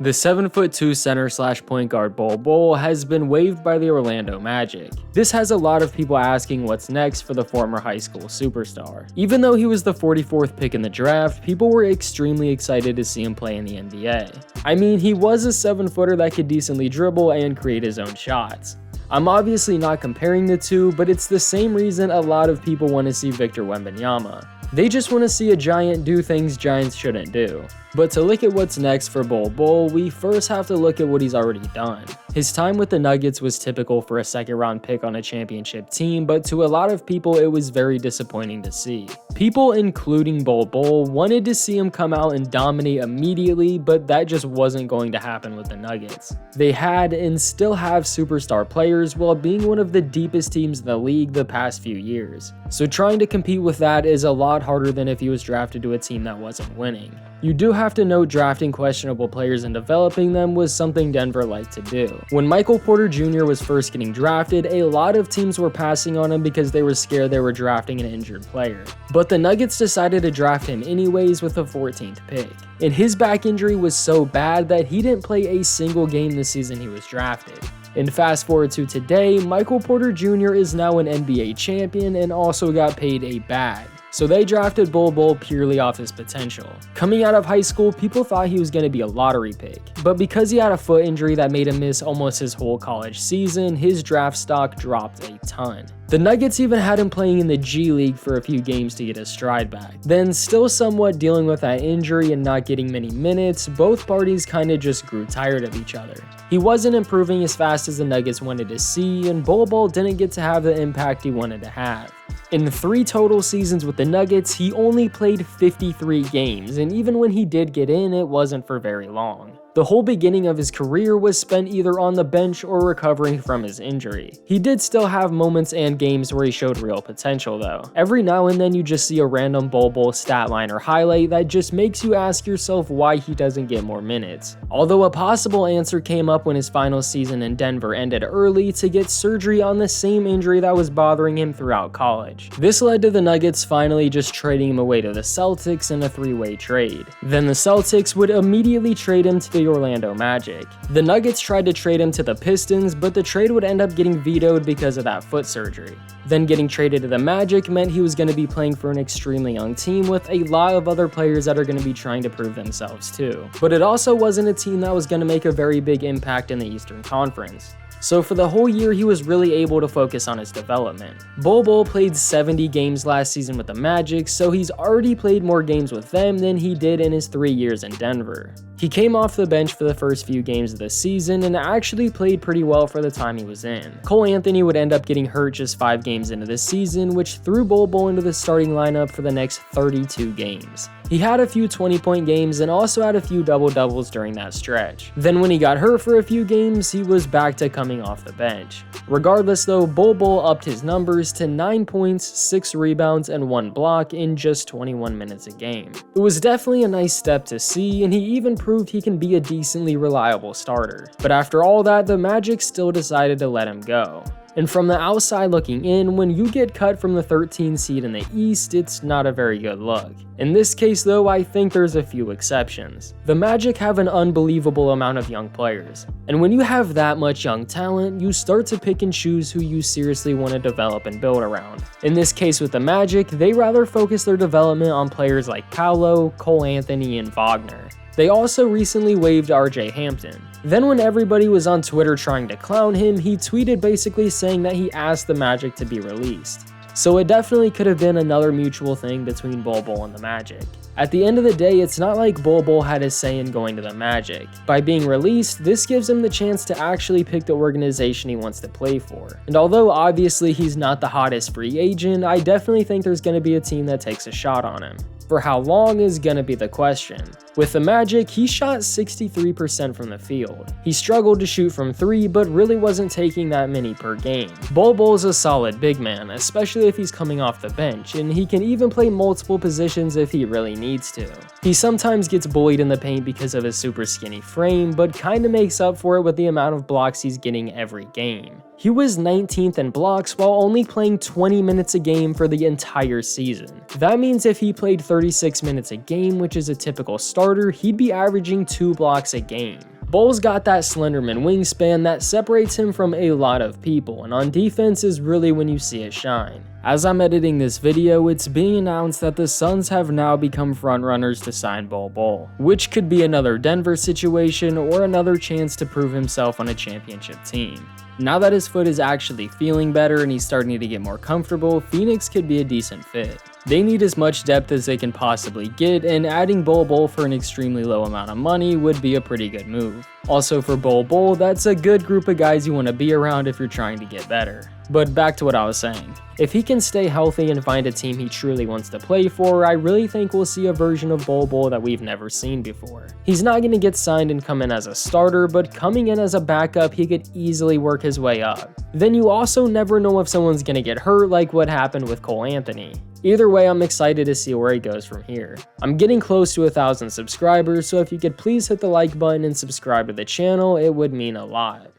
The 7'2" center/point guard Bol Bol has been waived by the Orlando Magic. This has a lot of people asking what's next for the former high school superstar. Even though he was the 44th pick in the draft, people were extremely excited to see him play in the NBA. I mean, he was a 7-footer that could decently dribble and create his own shots. I'm obviously not comparing the two, but it's the same reason a lot of people want to see Victor Wembanyama. They just want to see a giant do things giants shouldn't do. But to look at what's next for Bol Bol, we first have to look at what he's already done. His time with the Nuggets was typical for a second-round pick on a championship team, but to a lot of people it was very disappointing to see. People, including Bol Bol, wanted to see him come out and dominate immediately, but that just wasn't going to happen with the Nuggets. They had and still have superstar players while being one of the deepest teams in the league the past few years. So trying to compete with that is a lot harder than if he was drafted to a team that wasn't winning. You do have to note drafting questionable players and developing them was something Denver liked to do. When Michael Porter Jr. was first getting drafted, a lot of teams were passing on him because they were scared they were drafting an injured player. But the Nuggets decided to draft him anyways with the 14th pick. And his back injury was so bad that he didn't play a single game the season he was drafted. And fast forward to today, Michael Porter Jr. is now an NBA champion and also got paid a bag. So they drafted Bol Bol purely off his potential. Coming out of high school, people thought he was going to be a lottery pick, but because he had a foot injury that made him miss almost his whole college season, his draft stock dropped a ton. The Nuggets even had him playing in the G League for a few games to get his stride back. Then, still somewhat dealing with that injury and not getting many minutes, both parties kinda just grew tired of each other. He wasn't improving as fast as the Nuggets wanted to see, and Bol Bol didn't get to have the impact he wanted to have. In 3 total seasons with the Nuggets, he only played 53 games, and even when he did get in, it wasn't for very long. The whole beginning of his career was spent either on the bench or recovering from his injury. He did still have moments and games where he showed real potential though. Every now and then you just see a random Bol Bol stat line or highlight that just makes you ask yourself why he doesn't get more minutes. Although a possible answer came up when his final season in Denver ended early to get surgery on the same injury that was bothering him throughout college. This led to the Nuggets finally just trading him away to the Celtics in a 3-way trade. Then the Celtics would immediately trade him to the Orlando Magic. The Nuggets tried to trade him to the Pistons, but the trade would end up getting vetoed because of that foot surgery. Then getting traded to the Magic meant he was going to be playing for an extremely young team with a lot of other players that are going to be trying to prove themselves too. But it also wasn't a team that was going to make a very big impact in the Eastern Conference. So for the whole year, he was really able to focus on his development. Bol Bol played 70 games last season with the Magic, so he's already played more games with them than he did in his 3 years in Denver. He came off the bench for the first few games of the season and actually played pretty well for the time he was in. Cole Anthony would end up getting hurt just 5 games into the season, which threw Bol Bol into the starting lineup for the next 32 games. He had a few 20-point games and also had a few double-doubles during that stretch. Then when he got hurt for a few games, he was back to coming off the bench. Regardless though, Bol Bol upped his numbers to 9 points, 6 rebounds, and 1 block in just 21 minutes a game. It was definitely a nice step to see, and he even proved he can be a decently reliable starter. But after all that, the Magic still decided to let him go. And from the outside looking in, when you get cut from the 13th seed in the East, it's not a very good look. In this case though, I think there's a few exceptions. The Magic have an unbelievable amount of young players, and when you have that much young talent, you start to pick and choose who you seriously want to develop and build around. In this case with the Magic, they rather focus their development on players like Paolo, Cole Anthony, and Wagner. They also recently waived RJ Hampton. Then when everybody was on Twitter trying to clown him, he tweeted basically saying that he asked the Magic to be released. So it definitely could have been another mutual thing between Bol Bol and the Magic. At the end of the day, it's not like Bol Bol had his say in going to the Magic. By being released, this gives him the chance to actually pick the organization he wants to play for. And although obviously he's not the hottest free agent, I definitely think there's going to be a team that takes a shot on him. For how long is gonna be the question. With the Magic, he shot 63% from the field. He struggled to shoot from 3, but really wasn't taking that many per game. Bol Bol's a solid big man, especially if he's coming off the bench, and he can even play multiple positions if he really needs to. He sometimes gets bullied in the paint because of his super skinny frame, but kinda makes up for it with the amount of blocks he's getting every game. He was 19th in blocks while only playing 20 minutes a game for the entire season. That means if he played 36 minutes a game, which is a typical start starter, he'd be averaging 2 blocks a game. Bol's got that Slenderman wingspan that separates him from a lot of people, and on defense is really when you see it shine. As I'm editing this video, it's being announced that the Suns have now become frontrunners to sign Bol Bol, which could be another Denver situation or another chance to prove himself on a championship team. Now that his foot is actually feeling better and he's starting to get more comfortable, Phoenix could be a decent fit. They need as much depth as they can possibly get, and adding Bol Bol for an extremely low amount of money would be a pretty good move. Also for Bol Bol, that's a good group of guys you want to be around if you're trying to get better. But back to what I was saying. If he can stay healthy and find a team he truly wants to play for, I really think we'll see a version of Bol Bol that we've never seen before. He's not going to get signed and come in as a starter, but coming in as a backup, he could easily work his way up. Then you also never know if someone's going to get hurt like what happened with Cole Anthony. Either way, I'm excited to see where he goes from here. I'm getting close to 1,000 subscribers, so if you could please hit the like button and subscribe to the channel, it would mean a lot.